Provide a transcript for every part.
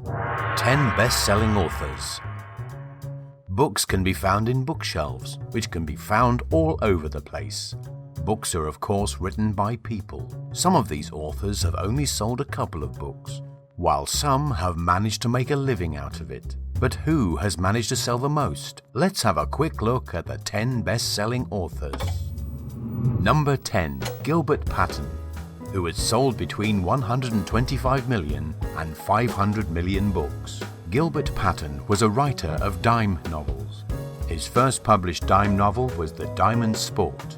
10 best-selling authors. Books can be found in bookshelves, which can be found all over the place. Books are of course written by people. Some of these authors have only sold a couple of books, while some have managed to make a living out of it. But who has managed to sell the most? Let's have a quick look at the 10 best-selling authors. Number 10. Gilbert Patten, who has sold between 125 million and 500 million books. Gilbert Patten was a writer of dime novels. His first published dime novel was The Diamond Sport,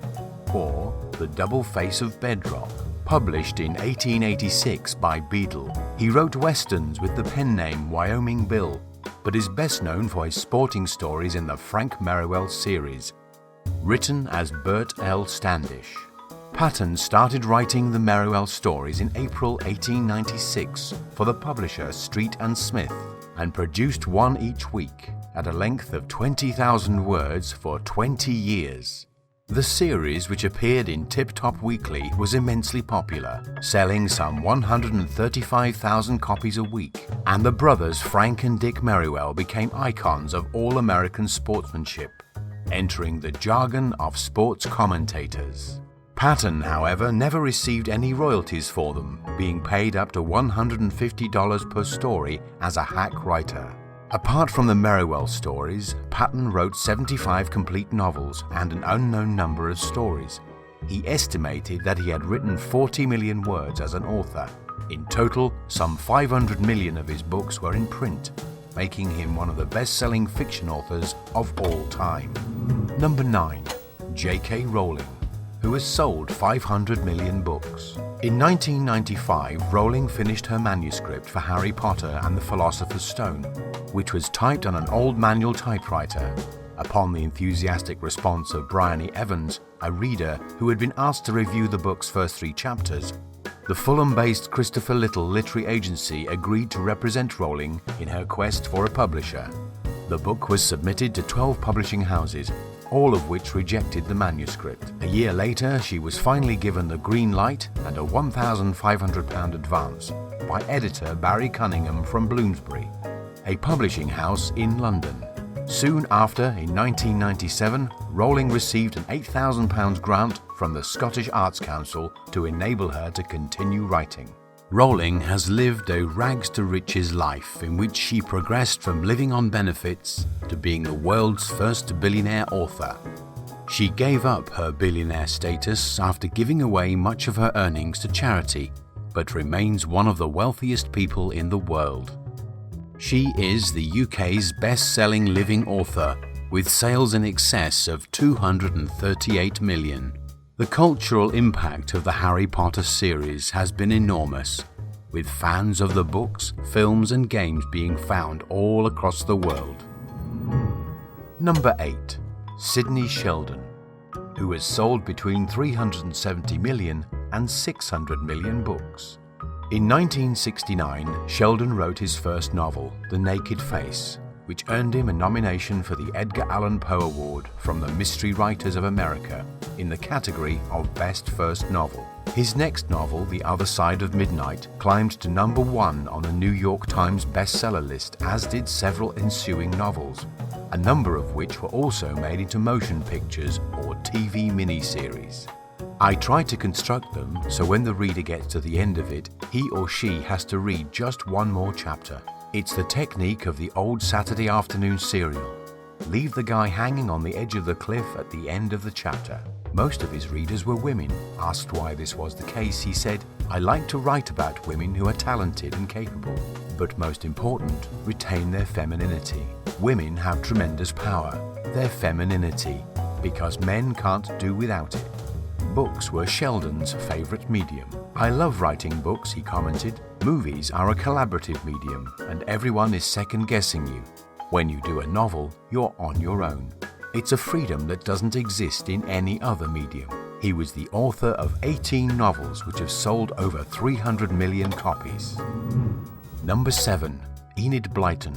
or The Double Face of Bedrock, published in 1886 by Beadle. He wrote westerns with the pen name Wyoming Bill, but is best known for his sporting stories in the Frank Merriwell series, written as Bert L. Standish. Patten started writing the Merriwell stories in April 1896 for the publisher Street and Smith, and produced one each week at a length of 20,000 words for 20 years. The series, which appeared in Tip Top Weekly, was immensely popular, selling some 135,000 copies a week, and the brothers Frank and Dick Merriwell became icons of all-American sportsmanship, entering the jargon of sports commentators. Patten, however, never received any royalties for them, being paid up to $150 per story as a hack writer. Apart from the Merriwell stories, Patten wrote 75 complete novels and an unknown number of stories. He estimated that he had written 40 million words as an author. In total, some 500 million of his books were in print, making him one of the best-selling fiction authors of all time. Number 9. J.K. Rowling, who has sold 500 million books. In 1995, Rowling finished her manuscript for Harry Potter and the Philosopher's Stone, which was typed on an old manual typewriter. Upon the enthusiastic response of Bryony Evans, a reader who had been asked to review the book's first 3 chapters, the Fulham-based Christopher Little Literary Agency agreed to represent Rowling in her quest for a publisher. The book was submitted to 12 publishing houses, all of which rejected the manuscript. A year later, she was finally given the green light and a £1,500 advance by editor Barry Cunningham from Bloomsbury, a publishing house in London. Soon after, in 1997, Rowling received an £8,000 grant from the Scottish Arts Council to enable her to continue writing. Rowling has lived a rags-to-riches life in which she progressed from living on benefits to being the world's first billionaire author. She gave up her billionaire status after giving away much of her earnings to charity, but remains one of the wealthiest people in the world. She is the UK's best-selling living author, with sales in excess of 238 million. The cultural impact of the Harry Potter series has been enormous, with fans of the books, films and games being found all across the world. Number 8. Sidney Sheldon, who has sold between 370 million and 600 million books. In 1969, Sheldon wrote his first novel, The Naked Face, which earned him a nomination for the Edgar Allan Poe Award from the Mystery Writers of America in the category of Best First Novel. His next novel, The Other Side of Midnight, climbed to number 1 on the New York Times bestseller list, as did several ensuing novels, a number of which were also made into motion pictures or TV miniseries. I tried to construct them so when the reader gets to the end of it, he or she has to read just one more chapter. It's the technique of the old Saturday afternoon serial. Leave the guy hanging on the edge of the cliff at the end of the chapter. Most of his readers were women. Asked why this was the case, he said, "I like to write about women who are talented and capable, but most important, retain their femininity. Women have tremendous power, their femininity, because men can't do without it." Books were Sheldon's favorite medium. "I love writing books," he commented. "Movies are a collaborative medium, and everyone is second-guessing you. When you do a novel, you're on your own. It's a freedom that doesn't exist in any other medium." He was the author of 18 novels which have sold over 300 million copies. Number 7. Enid Blyton,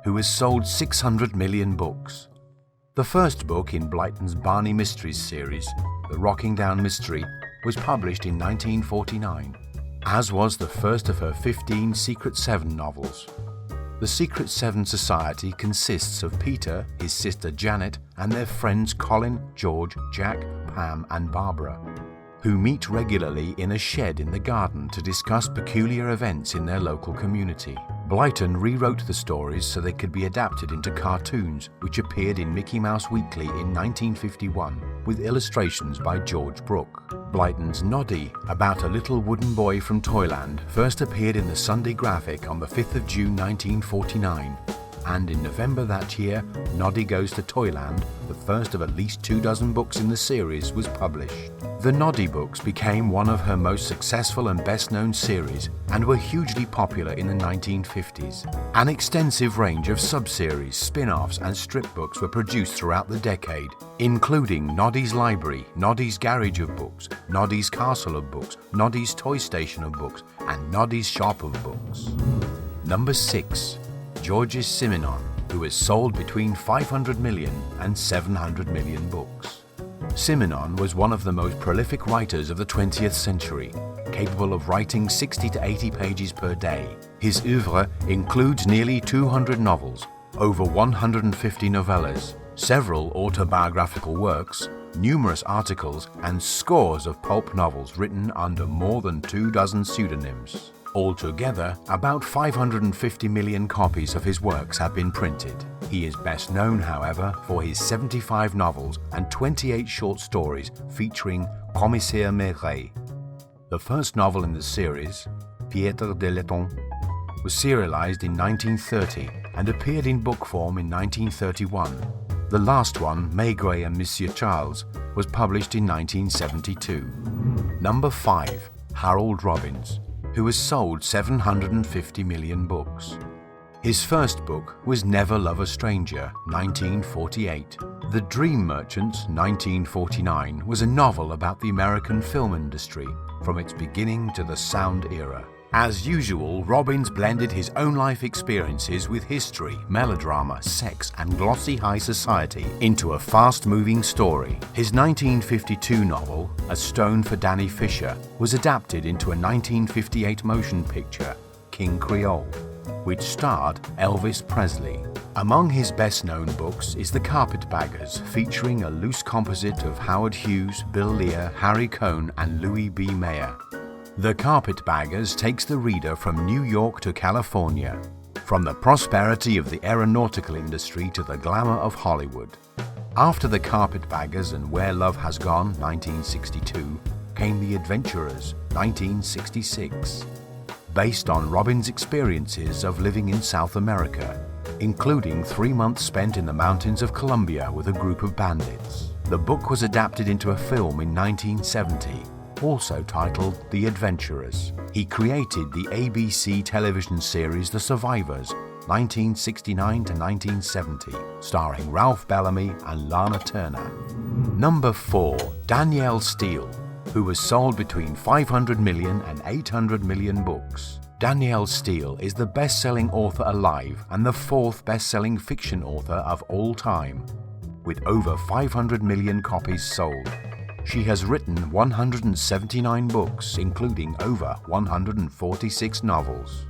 who has sold 600 million books. The first book in Blyton's Barney Mysteries series, The Rocking Down Mystery, was published in 1949, as was the first of her 15 Secret Seven novels. The Secret Seven Society consists of Peter, his sister Janet, and their friends Colin, George, Jack, Pam, and Barbara, who meet regularly in a shed in the garden to discuss peculiar events in their local community. Blyton rewrote the stories so they could be adapted into cartoons, which appeared in Mickey Mouse Weekly in 1951, with illustrations by George Brooke. Blyton's Noddy, about a little wooden boy from Toyland, first appeared in the Sunday Graphic on the 5th of June 1949, and in November that year, Noddy Goes to Toyland, the first of at least 24 books in the series, was published. The Noddy books became one of her most successful and best-known series and were hugely popular in the 1950s. An extensive range of sub-series, spin-offs and strip books were produced throughout the decade, including Noddy's Library, Noddy's Garage of Books, Noddy's Castle of Books, Noddy's Toy Station of Books, and Noddy's Shop of Books. Number 6. Georges Simenon, who has sold between 500 million and 700 million books. Simenon was one of the most prolific writers of the 20th century, capable of writing 60 to 80 pages per day. His oeuvre includes nearly 200 novels, over 150 novellas, several autobiographical works, numerous articles, and scores of pulp novels written under more than 24 pseudonyms. Altogether, about 550 million copies of his works have been printed. He is best known, however, for his 75 novels and 28 short stories featuring Commissaire Maigret. The first novel in the series, Pietre de Letton, was serialized in 1930 and appeared in book form in 1931. The last one, Maigret and Monsieur Charles, was published in 1972. Number 5. Harold Robbins, who has sold 750 million books. His first book was Never Love a Stranger, 1948. The Dream Merchants, 1949, was a novel about the American film industry from its beginning to the sound era. As usual, Robbins blended his own life experiences with history, melodrama, sex, and glossy high society into a fast-moving story. His 1952 novel, A Stone for Danny Fisher, was adapted into a 1958 motion picture, King Creole, which starred Elvis Presley. Among his best-known books is The Carpetbaggers, featuring a loose composite of Howard Hughes, Bill Lear, Harry Cohn, and Louis B. Mayer. The Carpetbaggers takes the reader from New York to California, from the prosperity of the aeronautical industry to the glamour of Hollywood. After The Carpetbaggers and Where Love Has Gone, 1962, came The Adventurers, 1966, based on Robbins' experiences of living in South America, including 3 months spent in the mountains of Colombia with a group of bandits. The book was adapted into a film in 1970, also titled The Adventurers. He created the ABC television series The Survivors, 1969 to 1970, starring Ralph Bellamy and Lana Turner. Number 4. Danielle Steel, who has sold between 500 million and 800 million books. Danielle Steel is the best-selling author alive and the 4th best-selling fiction author of all time, with over 500 million copies sold. She has written 179 books, including over 146 novels.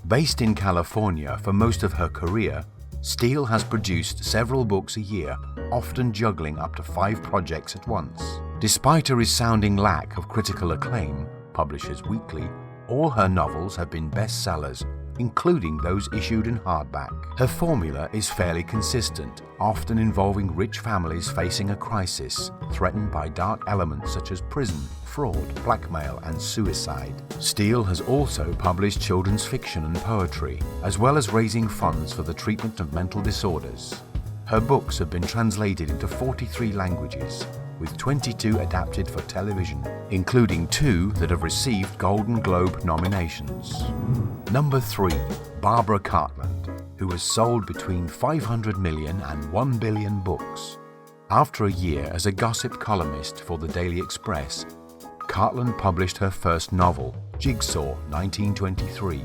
Based in California for most of her career, Steel has produced several books a year, often juggling up to 5 projects at once. Despite a resounding lack of critical acclaim, Publishers Weekly, all her novels have been bestsellers, including those issued in hardback. Her formula is fairly consistent, often involving rich families facing a crisis, threatened by dark elements such as prison, fraud, blackmail, and suicide. Steel has also published children's fiction and poetry, as well as raising funds for the treatment of mental disorders. Her books have been translated into 43 languages, with 22 adapted for television, including 2 that have received Golden Globe nominations. Number 3. Barbara Cartland, who has sold between 500 million and 1 billion books. After a year as a gossip columnist for the Daily Express, Cartland published her first novel, Jigsaw, 1923,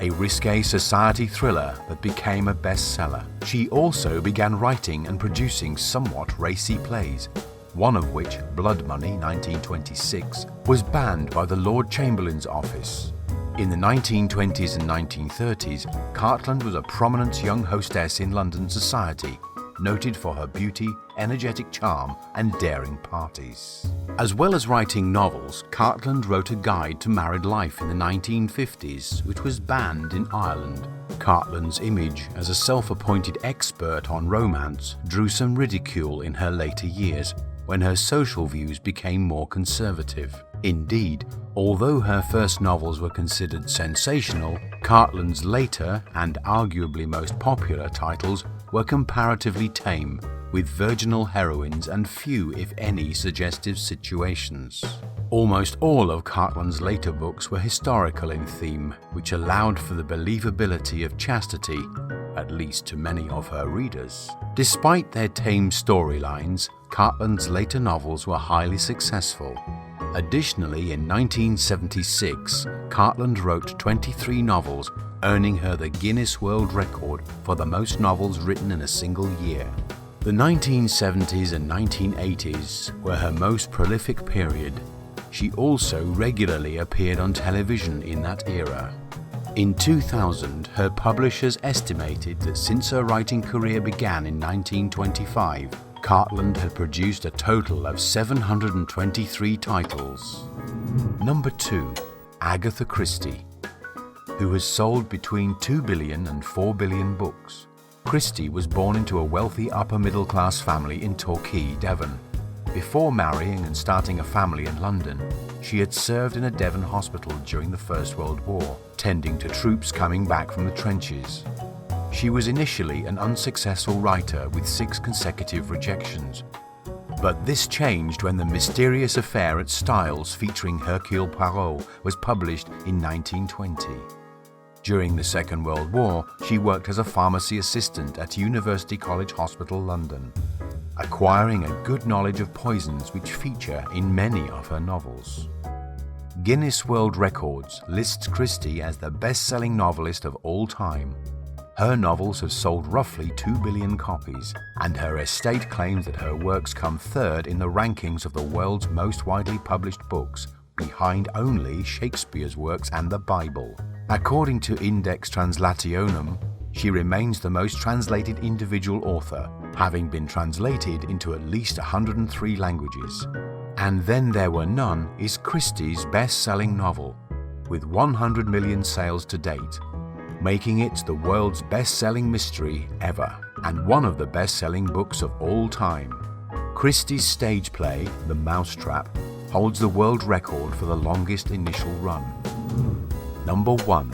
a risque society thriller that became a bestseller. She also began writing and producing somewhat racy plays, one of which, Blood Money, 1926, was banned by the Lord Chamberlain's office. In the 1920s and 1930s, Cartland was a prominent young hostess in London society, noted for her beauty, energetic charm, and daring parties. As well as writing novels, Cartland wrote a guide to married life in the 1950s, which was banned in Ireland. Cartland's image as a self-appointed expert on romance drew some ridicule in her later years, when her social views became more conservative. Indeed, although her first novels were considered sensational, Cartland's later and arguably most popular titles were comparatively tame, with virginal heroines and few, if any, suggestive situations. Almost all of Cartland's later books were historical in theme, which allowed for the believability of chastity, at least to many of her readers. Despite their tame storylines, Cartland's later novels were highly successful. Additionally, in 1976, Cartland wrote 23 novels, earning her the Guinness World Record for the most novels written in a single year. The 1970s and 1980s were her most prolific period. She also regularly appeared on television in that era. In 2000, her publishers estimated that since her writing career began in 1925, Cartland had produced a total of 723 titles. Number 2. Agatha Christie, who has sold between 2 billion and 4 billion books. Christie was born into a wealthy upper-middle-class family in Torquay, Devon. Before marrying and starting a family in London, she had served in a Devon hospital during the First World War, tending to troops coming back from the trenches. She was initially an unsuccessful writer with 6 consecutive rejections. But this changed when The Mysterious Affair at Styles featuring Hercule Poirot was published in 1920. During the Second World War, she worked as a pharmacy assistant at University College Hospital, London, acquiring a good knowledge of poisons which feature in many of her novels. Guinness World Records lists Christie as the best-selling novelist of all time. Her novels have sold roughly 2 billion copies, and her estate claims that her works come third in the rankings of the world's most widely published books, behind only Shakespeare's works and the Bible. According to Index Translationum, she remains the most translated individual author, having been translated into at least 103 languages. And Then There Were None is Christie's best-selling novel, with 100 million sales to date, making it the world's best-selling mystery ever, and one of the best-selling books of all time. Christie's stage play, The Mousetrap, holds the world record for the longest initial run. Number 1.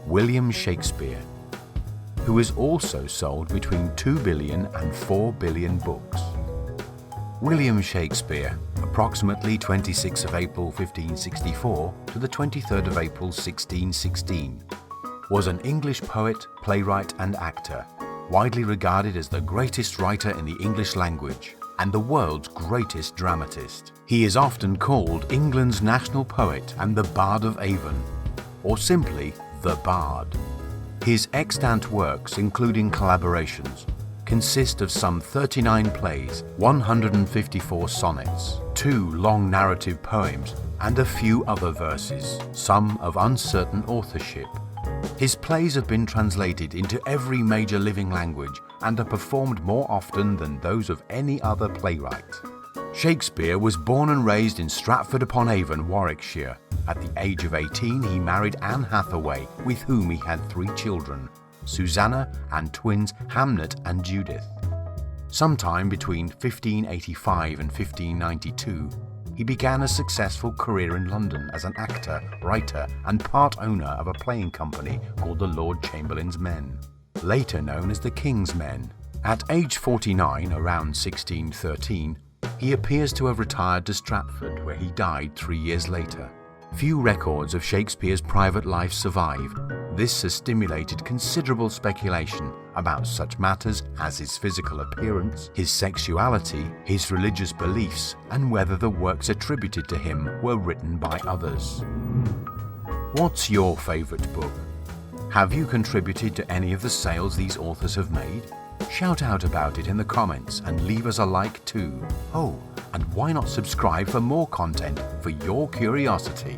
William Shakespeare, who has also sold between 2 billion and 4 billion books. William Shakespeare, approximately 26th of April 1564 to the 23rd of April 1616, was an English poet, playwright and actor, widely regarded as the greatest writer in the English language and the world's greatest dramatist. He is often called England's national poet and the Bard of Avon, or simply the Bard. His extant works, including collaborations, consist of some 39 plays, 154 sonnets, 2 long narrative poems, and a few other verses, some of uncertain authorship. His plays have been translated into every major living language and are performed more often than those of any other playwright. Shakespeare was born and raised in Stratford-upon-Avon, Warwickshire. At the age of 18, he married Anne Hathaway, with whom he had 3 children, Susanna and twins Hamnet and Judith. Sometime between 1585 and 1592, he began a successful career in London as an actor, writer, and part owner of a playing company called the Lord Chamberlain's Men, later known as the King's Men. At age 49, around 1613, he appears to have retired to Stratford, where he died 3 years later. Few records of Shakespeare's private life survive. This has stimulated considerable speculation about such matters as his physical appearance, his sexuality, his religious beliefs, and whether the works attributed to him were written by others. What's your favorite book? Have you contributed to any of the sales these authors have made? Shout out about it in the comments and leave us a like too. Oh, and why not subscribe for more content for your curiosity?